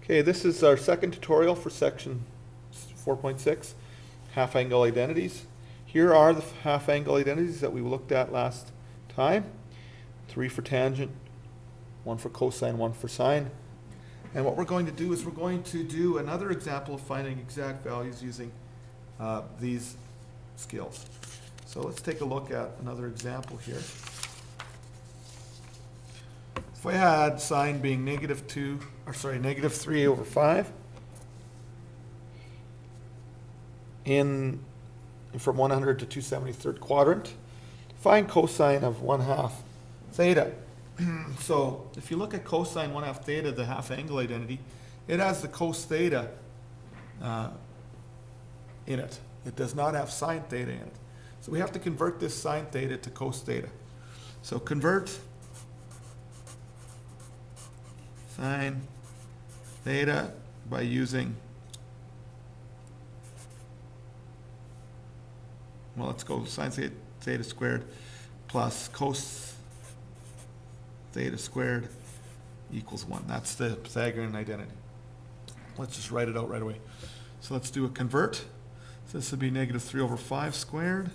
Okay, this is our second tutorial for section 4.6, half-angle identities. Here are the half-angle identities that we looked at last time. 3 for tangent, 1 for cosine, 1 for sine. And what we're going to do is we're going to do another example of finding exact values using these skills. So let's take a look at another example here. If I had sine being negative 3 over 5 from 100 to 273rd quadrant, find cosine of 1/2 theta. So if you look at cosine 1/2 theta, the half angle identity, it has the cos theta in it. It does not have sine theta in it. So we have to convert this sine theta to cos theta. So convert sine theta by using, well, let's go sine theta squared plus cos theta squared equals 1. That's the Pythagorean identity. Let's just write it out right away. So let's do a convert. So this would be negative 3 over 5 squared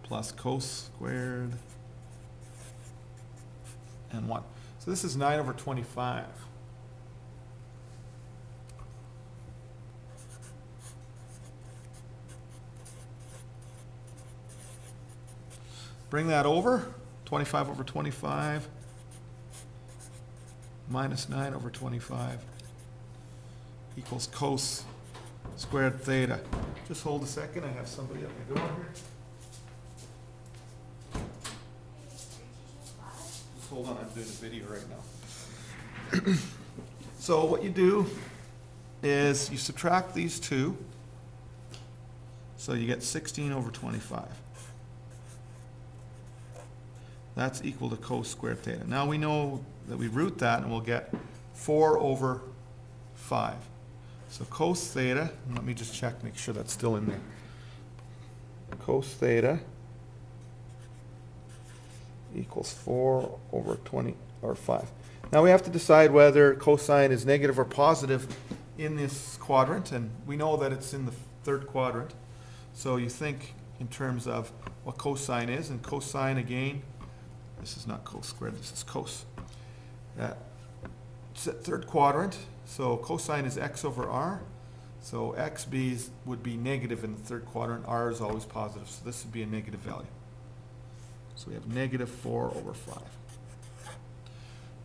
plus cos squared and 1. So this is 9 over 25. Bring that over, 25 over 25 minus 9 over 25 equals cos squared theta. Just hold a second, I have somebody at my door here. Just hold on, I'm doing a video right now. So what you do is you subtract these two, so you get 16 over 25. That's equal to cos squared theta. Now we know that we root that and we'll get 4 over 5. So cos theta, let me just check, make sure that's still in there. Cos theta equals 4 over 20 or 5. Now we have to decide whether cosine is negative or positive in this quadrant, and we know that it's in the third quadrant. So you think in terms of what cosine is, and cosine again, this is not cos squared, this is cos. It's at third quadrant, so cosine is x over r. So x would be negative in the third quadrant, r is always positive, so this would be a negative value. So we have negative 4 over 5.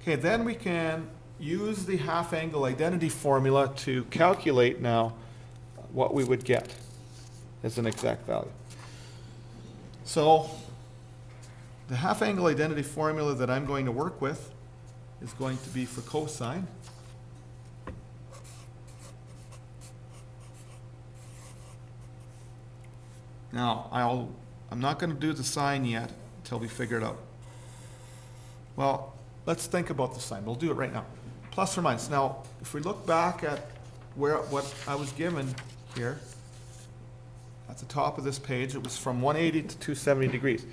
Okay, then we can use the half angle identity formula to calculate now what we would get as an exact value. So the half angle identity formula that I'm going to work with is going to be for cosine. Now, I'm not going to do the sine yet until we figure it out. Well, let's think about the sine. We'll do it right now. Plus or minus. Now, if we look back at what I was given here, at the top of this page, it was from 180 to 270 degrees.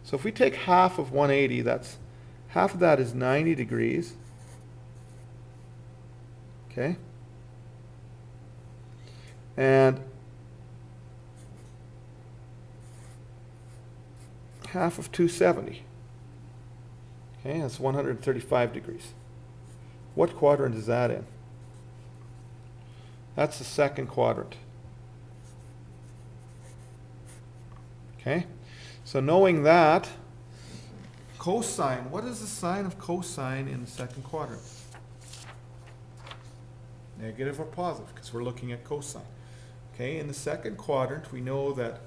So if we take half of 180, half of that is 90 degrees. Okay? And half of 270. Okay, that's 135 degrees. What quadrant is that in? That's the second quadrant. Okay? So knowing that, cosine, what is the sign of cosine in the second quadrant? Negative or positive, because we're looking at cosine. Okay, in the second quadrant, we know that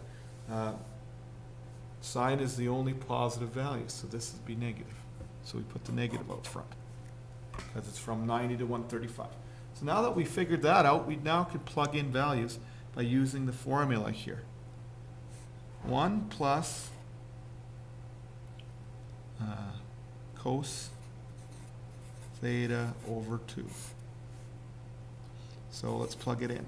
sine is the only positive value, so this would be negative. So we put the negative out front, because it's from 90 to 135. So now that we figured that out, we now could plug in values by using the formula here. 1 plus cos theta over 2. So let's plug it in.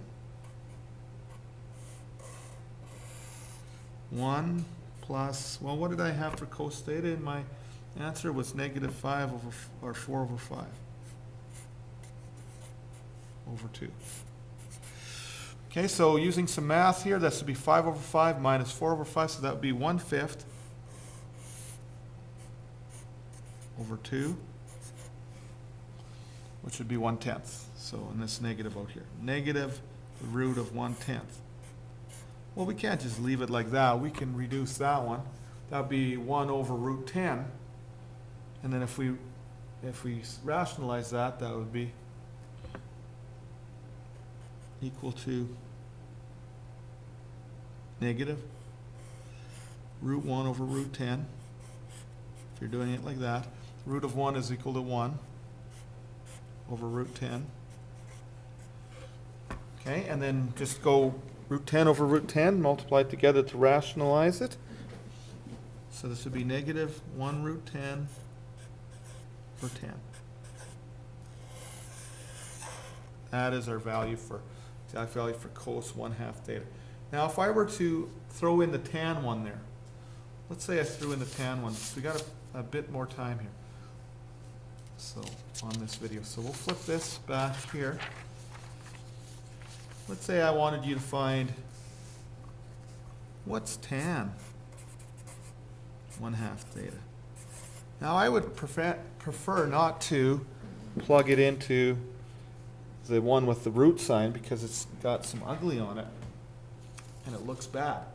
1 plus, well, what did I have for cos theta in my Answer was negative 5 over, or 4 over 5 over 2. Okay, so using some math here, this would be 5 over 5 minus 4 over 5, so that would be 1/5 over 2, which would be 1/10. So, and this negative out here. Negative the root of 1/10. Well, we can't just leave it like that. We can reduce that one. That would be 1 over root 10. And then if we rationalize that, that would be equal to negative root 1 over root 10. If you're doing it like that, root of 1 is equal to 1 over root 10. Okay, and then just go root 10 over root 10, multiply it together to rationalize it. So this would be negative 1 root 10 over 10. That is our value for, exact value for cos 1/2 theta. Now if I were to throw in the tan one there, let's say I threw in the tan one, so we got a bit more time here. So on this video, so we'll flip this back here. Let's say I wanted you to find what's tan 1/2 theta. Now I would prefer not to plug it into the one with the root sign because it's got some ugly on it and it looks bad.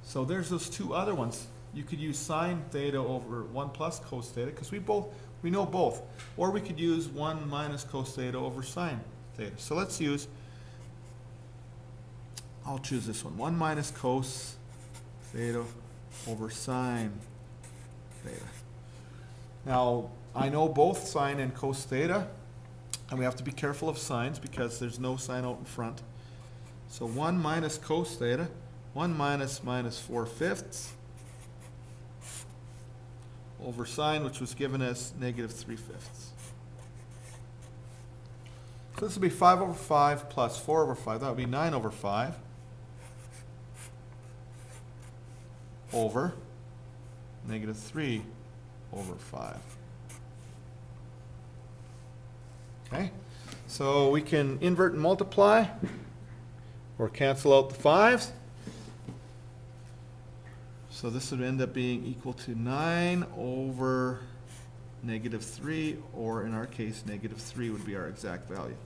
So there's those two other ones. You could use sine theta over 1 plus cos theta because we know both. Or we could use 1 minus cos theta over sine theta. So let's use, I'll choose this one, 1 minus cos theta over sine theta. Now, I know both sine and cos theta, and we have to be careful of sines because there's no sign out in front. So 1 minus cos theta, 1 minus 4/5 over sine, which was given as negative 3/5. So this would be 5 over 5 plus 4 over 5. That would be 9 over 5 over negative 3 over 5. Okay, so we can invert and multiply or cancel out the 5s. So this would end up being equal to 9 over negative 3, or in our case, negative 3 would be our exact value.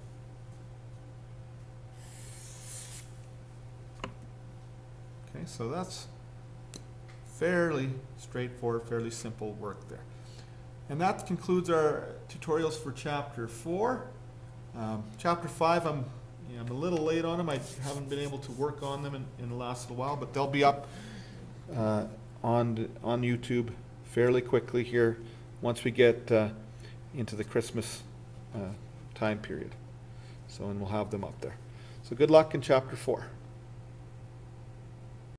Okay, so that's fairly straightforward, fairly simple work there. And that concludes our tutorials for Chapter 4. Chapter 5, I'm a little late on them. I haven't been able to work on them in the last little while, but they'll be up on YouTube fairly quickly here once we get into the Christmas time period. So, and we'll have them up there. So good luck in Chapter 4.